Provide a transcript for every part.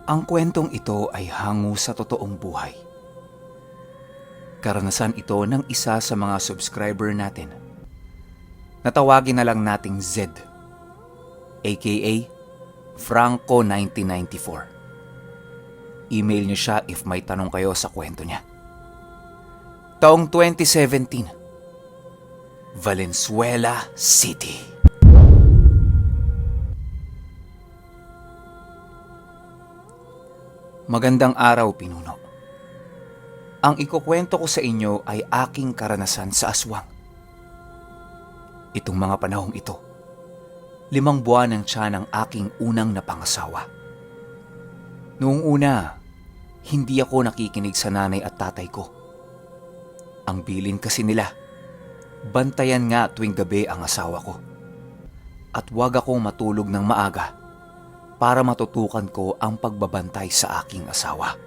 Ang kwentong ito ay hango sa totoong buhay. Karanasan ito ng isa sa mga subscriber natin. Natawagin na lang nating Z, aka Franco 1994. Email niyo siya if may tanong kayo sa kwento niya. Taong 2017, Valenzuela City. Magandang araw, Pinuno. Ang ikukwento ko sa inyo ay aking karanasan sa aswang. Itong mga panahong ito, 5 buwan ang tiyan ng aking unang napangasawa. Noong una, hindi ako nakikinig sa nanay at tatay ko. Ang bilin kasi nila, bantayan nga tuwing gabi ang asawa ko. At huwag akong matulog ng maaga para matutukan ko ang pagbabantay sa aking asawa.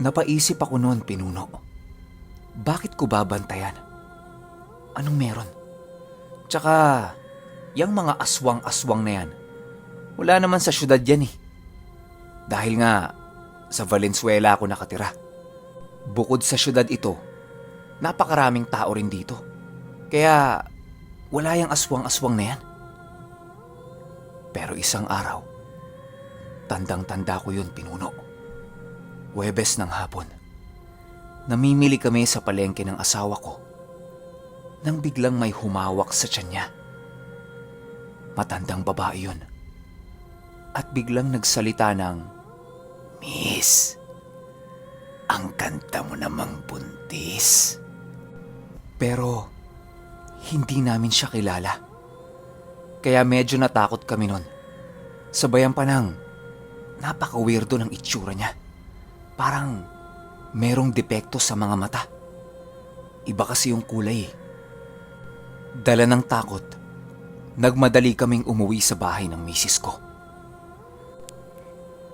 Napaisip ako noon, Pinuno. Bakit ko babantayan? Anong meron? Tsaka, yung mga aswang-aswang na yan, wala naman sa syudad yan eh. Dahil nga, sa Valenzuela ako nakatira. Bukod sa syudad ito, napakaraming tao rin dito. Kaya, wala yung aswang-aswang na yan. Pero isang araw, tandang-tanda ko yun, Pinuno. Huwebes ng hapon, namimili kami sa palengke ng asawa ko nang biglang may humawak sa tiyan niya. Matandang babae yun. At biglang nagsalita ng, "Miss, ang ganda mo namang buntis." Pero hindi namin siya kilala. Kaya medyo natakot kami nun. Sabayan pa ng napaka-weirdo ng itsura niya. Parang merong depekto sa mga mata. Iba kasi yung kulay eh. Dala ng takot, nagmadali kaming umuwi sa bahay ng misis ko.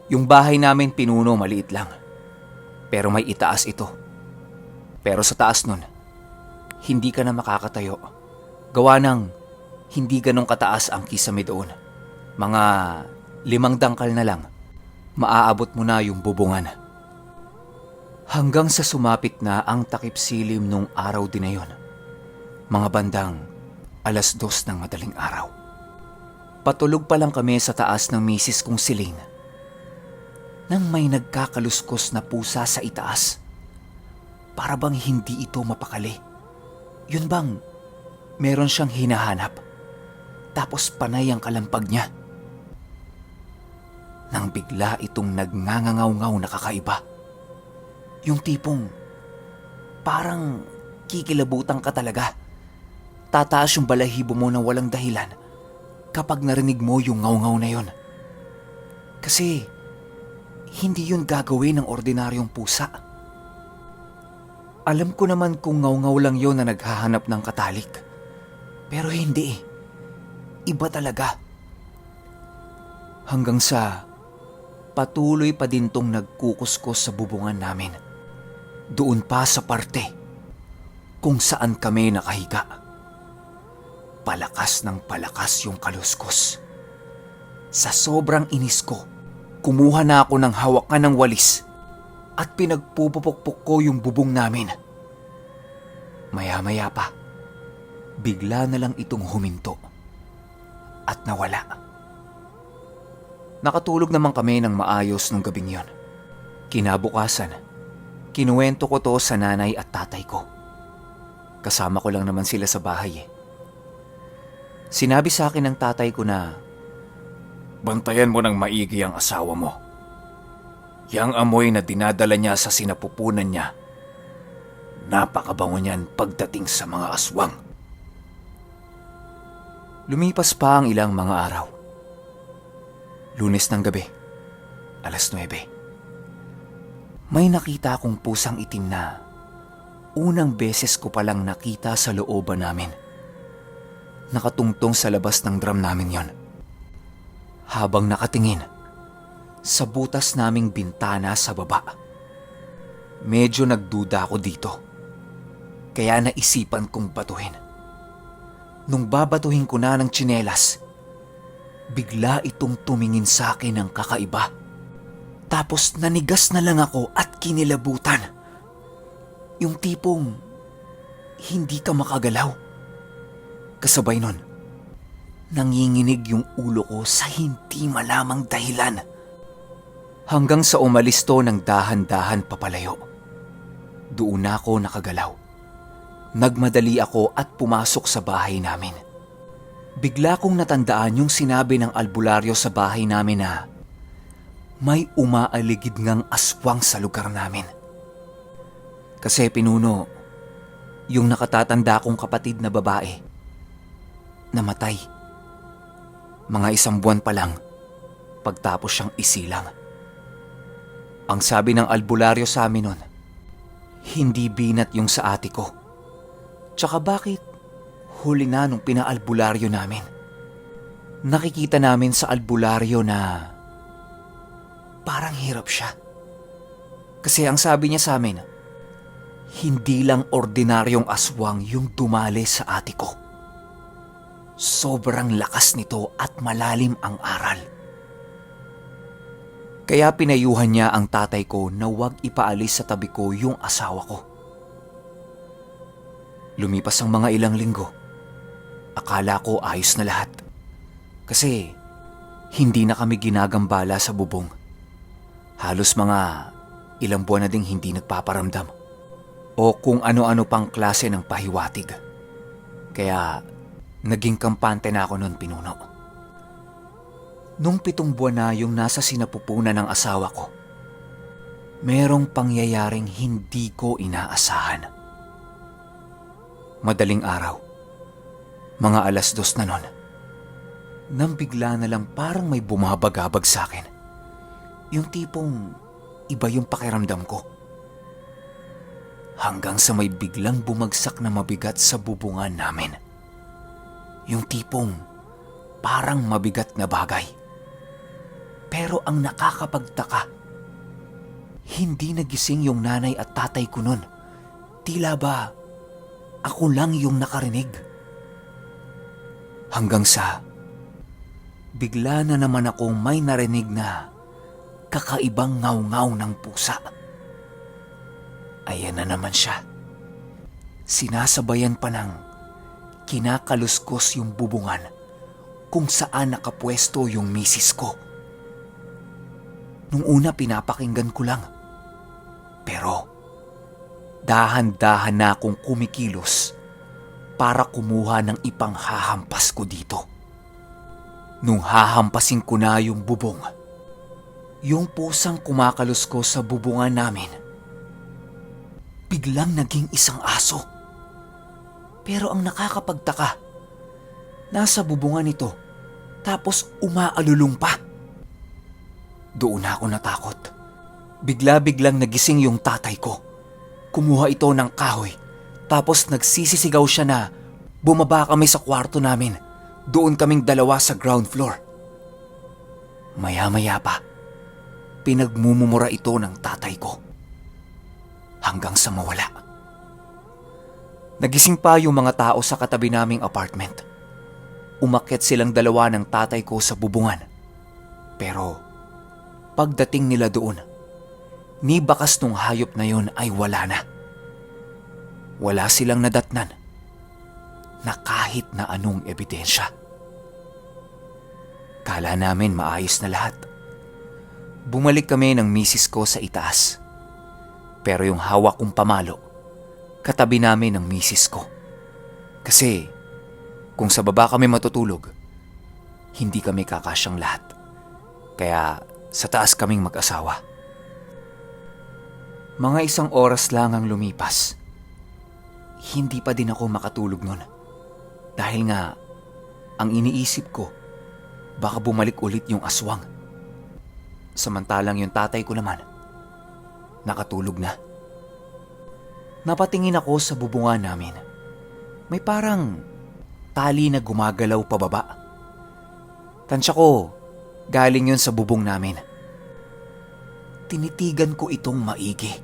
Yung bahay namin, Pinuno, maliit lang. Pero may itaas ito. Pero sa taas nun, hindi ka na makakatayo. Gawa ng hindi ganong kataas ang kisame doon. Mga 5 dangkal na lang, maaabot mo na yung bubungan. Hanggang sa sumapit na ang takip silim nung araw din na yun. Mga bandang 2:00 ng madaling araw. Patulog pa lang kami sa taas ng misis kong Celine nang may nagkakaluskos na pusa sa itaas. Para bang hindi ito mapakali. Yun bang meron siyang hinahanap? Tapos panay ang kalampag niya. Nang bigla itong nagngangangaw-ngaw na kakaiba. Yung tipong parang kikilabutan ka talaga. Tataas yung balahibo mo na walang dahilan kapag narinig mo yung ngaw-ngaw na yon. Kasi hindi yun gagawin ng ordinaryong pusa. Alam ko naman kung ngaw-ngaw lang yon na naghahanap ng katalik. Pero hindi eh. Iba talaga. Hanggang sa patuloy pa din tong nagkukuskos sa bubungan namin. Doon pa sa parte kung saan kami nakahiga. Palakas ng palakas yung kaluskos. Sa sobrang inis ko, kumuha na ako ng hawakan ng walis at pinagpupupukpuk ko yung bubong namin. Maya-maya pa, bigla na lang itong huminto at nawala. Nakatulog naman kami ng maayos nung gabing yon. Kinabukasan, kinuwento ko to sa nanay at tatay ko. Kasama ko lang naman sila sa bahay eh. Sinabi sa akin ng tatay ko na, "Bantayan mo ng maigi ang asawa mo. Yang amoy na dinadala niya sa sinapupunan niya, napakabango niyan pagdating sa mga aswang." Lumipas pa ang ilang mga araw. Lunes ng gabi, 9:00. May nakita akong pusang itim na unang beses ko palang nakita sa looban namin. Nakatungtong sa labas ng drum namin yon. Habang nakatingin sa butas naming bintana sa baba. Medyo nagduda ako dito. Kaya naisipan kong batuhin. Nung babatuhin ko na ng tsinelas, bigla itong tumingin sa akin ng kakaiba. Tapos nanigas na lang ako at kinilabutan. Yung tipong hindi ka makagalaw. Kasabay nun, nanginginig yung ulo ko sa hindi malamang dahilan. Hanggang sa umalis to ng dahan-dahan papalayo. Doon na ako nakagalaw. Nagmadali ako at pumasok sa bahay namin. Bigla kong natandaan yung sinabi ng albularyo sa bahay namin na may umaaligid ngang aswang sa lugar namin. Kasi pinuno, yung nakatatanda kong kapatid na babae, namatay. Mga 1 buwan pa lang, pagtapos siyang isilang. Ang sabi ng albularyo sa amin nun, hindi binat yung sa ate ko. Tsaka bakit huli na nung pinaalbularyo namin? Nakikita namin sa albularyo na parang hirap siya. Kasi ang sabi niya sa amin, hindi lang ordinaryong aswang yung dumali sa ate ko. Sobrang lakas nito at malalim ang aral. Kaya pinayuhan niya ang tatay ko na huwag ipaalis sa tabi ko yung asawa ko. Lumipas ang mga ilang linggo. Akala ko ayos na lahat. Kasi hindi na kami ginagambala sa bubong. Halos mga ilang buwan na ding hindi nagpaparamdam. O kung ano-ano pang klase ng pahiwatig. Kaya naging kampante na ako noon, pinuno. Nung 7 buwan na yung nasa sinapupunan ng asawa ko, merong pangyayaring hindi ko inaasahan. Madaling araw, mga 2:00 na nun, nang bigla na lang parang may bumabagabag sa akin. Yung tipong iba yung pakiramdam ko. Hanggang sa may biglang bumagsak na mabigat sa bubungan namin. Yung tipong parang mabigat na bagay. Pero ang nakakapagtaka, hindi nagising yung nanay at tatay ko nun. Tila ba ako lang yung nakarinig. Hanggang sa bigla na naman akong may narinig na kakaibang ngaw-ngaw ng pusa. Ayan na naman siya. Sinasabayan pa ng kinakaluskos yung bubungan kung saan nakapwesto yung misis ko. Nung una pinapakinggan ko lang. Pero dahan-dahan na akong kumikilos para kumuha ng ipanghahampas ko dito. Nung hahampasin ko na yung bubong, yung pusang kumakaluskos sa bubungan namin, biglang naging isang aso. Pero ang nakakapagtaka, nasa bubungan nito tapos umaalulong pa. Doon ako natakot. Bigla-biglang nagising yung tatay ko. Kumuha ito ng kahoy. Tapos nagsisisigaw siya na bumaba kami sa kwarto namin. Doon kaming 2 sa ground floor. Maya-maya pa, pinagmumumura ito ng tatay ko. Hanggang sa mawala. Nagising pa yung mga tao sa katabi naming apartment. Umakyat silang 2 ng tatay ko sa bubungan. Pero pagdating nila doon, ni bakas nung hayop na yun ay wala na. Wala silang nadatnan na kahit na anong ebidensya. Kala namin maayos na lahat. Bumalik kami ng misis ko sa itaas. Pero yung hawak kong pamalo, katabi namin ng misis ko. Kasi kung sa baba kami matutulog, hindi kami kakasyang lahat. Kaya sa taas kaming mag-asawa. Mga 1 oras lang ang lumipas. Hindi pa din ako makatulog nun. Dahil nga, ang iniisip ko, baka bumalik ulit yung aswang. Samantalang yung tatay ko naman, nakatulog na. Napatingin ako sa bubungan namin. May parang tali na gumagalaw pababa. Tansya ko, galing yun sa bubong namin. Tinitigan ko itong maigi.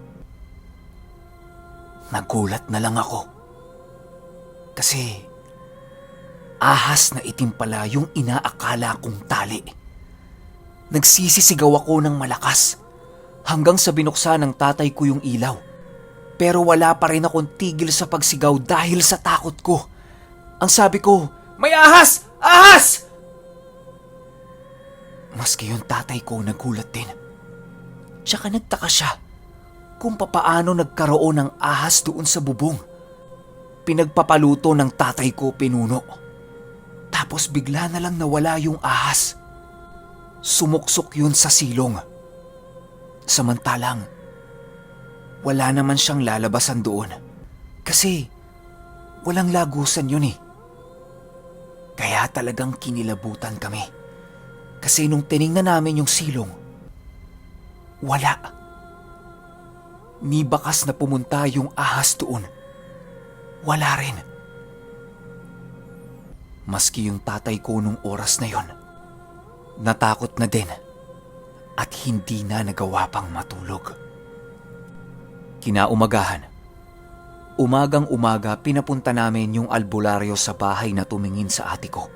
Nagulat na lang ako. Kasi ahas na itim pala yung inaakala kong tali. Nagsisisigaw ako ng malakas hanggang sa binuksan ng tatay ko yung ilaw. Pero wala pa rin akong tigil sa pagsigaw dahil sa takot ko. Ang sabi ko, "May ahas! Ahas!" Maski yung tatay ko nagulat din. Tsaka nagtaka siya kung papaano nagkaroon ng ahas doon sa bubong. Pinagpapaluto ng tatay ko pinuno. Tapos bigla na lang nawala yung ahas. Sumuksok yun sa silong. Samantalang, wala naman siyang lalabasan doon. Kasi walang lagusan yun eh. Kaya talagang kinilabutan kami. Kasi nung tiningnan namin yung silong, wala. Ni bakas na pumunta yung ahas doon. Wala rin. Maski yung tatay ko nung oras na yon, natakot na din at hindi na nagawa pang matulog. Kinaumagahan, umagang-umaga pinapunta namin yung albularyo sa bahay na tumingin sa ate ko.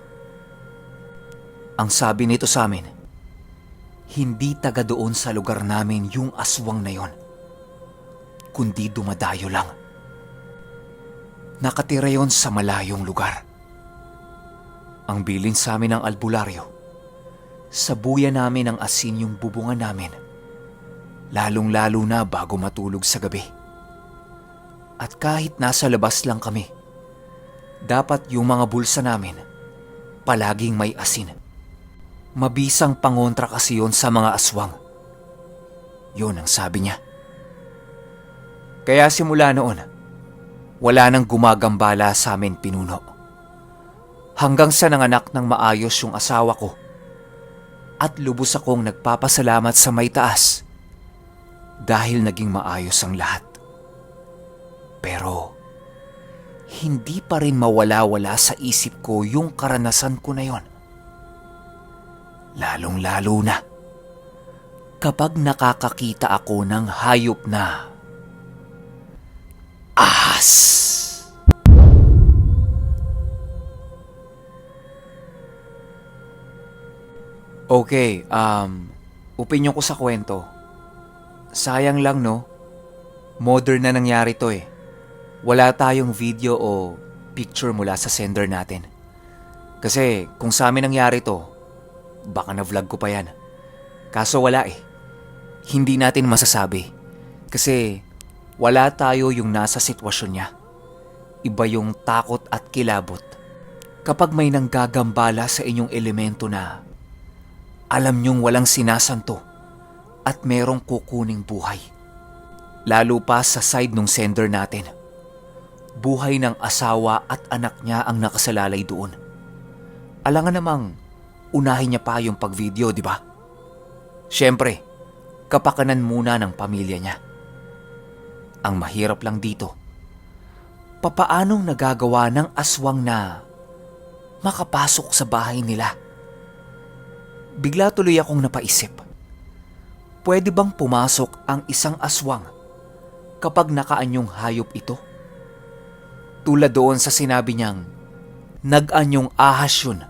Ang sabi nito sa amin, hindi taga doon sa lugar namin yung aswang na yon, kundi dumadayo lang. Nakatira yon sa malayong lugar. Ang bilin sa amin ng albularyo, sabuyan namin ng asin yung bubungan namin, lalong-lalo na bago matulog sa gabi. At kahit nasa labas lang kami, dapat yung mga bulsa namin palaging may asin. Mabisang pangontra kasi yun sa mga aswang. Yun ang sabi niya. Kaya simula noon, wala nang gumagambala sa amin pinuno. Hanggang sa nanganak ng maayos yung asawa ko at lubos akong nagpapasalamat sa may taas dahil naging maayos ang lahat. Pero hindi pa rin mawala-wala sa isip ko yung karanasan ko na yon. Lalong-lalo na kapag nakakakita ako ng hayop na ahas. Okay, opinyon ko sa kwento. Sayang lang no, modern na nangyari to eh. Wala tayong video o picture mula sa sender natin. Kasi kung sa amin nangyari to, baka na-vlog ko pa yan. Kaso wala eh. Hindi natin masasabi. Kasi wala tayo yung nasa sitwasyon niya. Iba yung takot at kilabot kapag may nanggagambala sa inyong elemento na alam niyong walang sinasanto at merong kukuning buhay. Lalo pa sa side nung sender natin. Buhay ng asawa at anak niya ang nakasalalay doon. Alangan namang unahin niya pa yung pag-video, di ba? Siyempre, kapakanan muna ng pamilya niya. Ang mahirap lang dito, papaanong nagagawa ng aswang na makapasok sa bahay nila? Bigla tuloy akong napaisip. Pwede bang pumasok ang isang aswang kapag nakaanyong hayop ito? Tulad doon sa sinabi niyang nag-anyong ahas yun,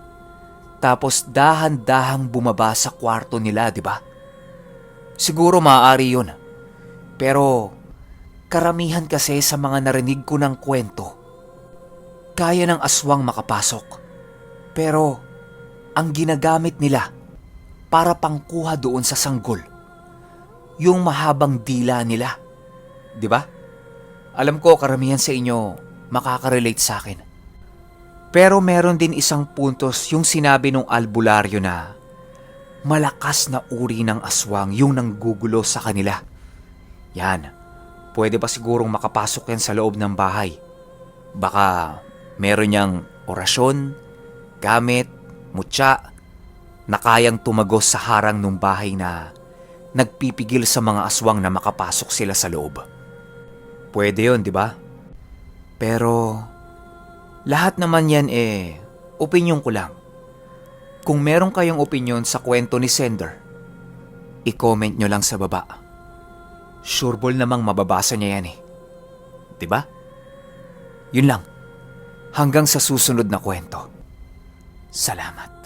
tapos dahan-dahang bumaba sa kwarto nila, di ba? Siguro maaari yun. Pero karamihan kasi sa mga narinig ko ng kwento, kaya ng aswang makapasok. Pero ang ginagamit nila para pangkuha doon sa sanggol, yung mahabang dila nila. Di ba? Alam ko karamihan sa inyo makaka-relate sa akin. Pero meron din isang puntos yung sinabi ng albularyo na malakas na uri ng aswang yung nanggugulo sa kanila. Yan, pwede ba sigurong makapasok yan sa loob ng bahay? Baka meron niyang orasyon, gamit, mutya, na kayang tumagos sa harang ng bahay na nagpipigil sa mga aswang na makapasok sila sa loob. Pwede yun, di ba? Pero lahat naman yan opinyon ko lang. Kung meron kayong opinyon sa kwento ni sender, i-comment nyo lang sa baba. Sureball namang mababasa niya yan eh. Di ba? Yun lang. Hanggang sa susunod na kwento. Salamat.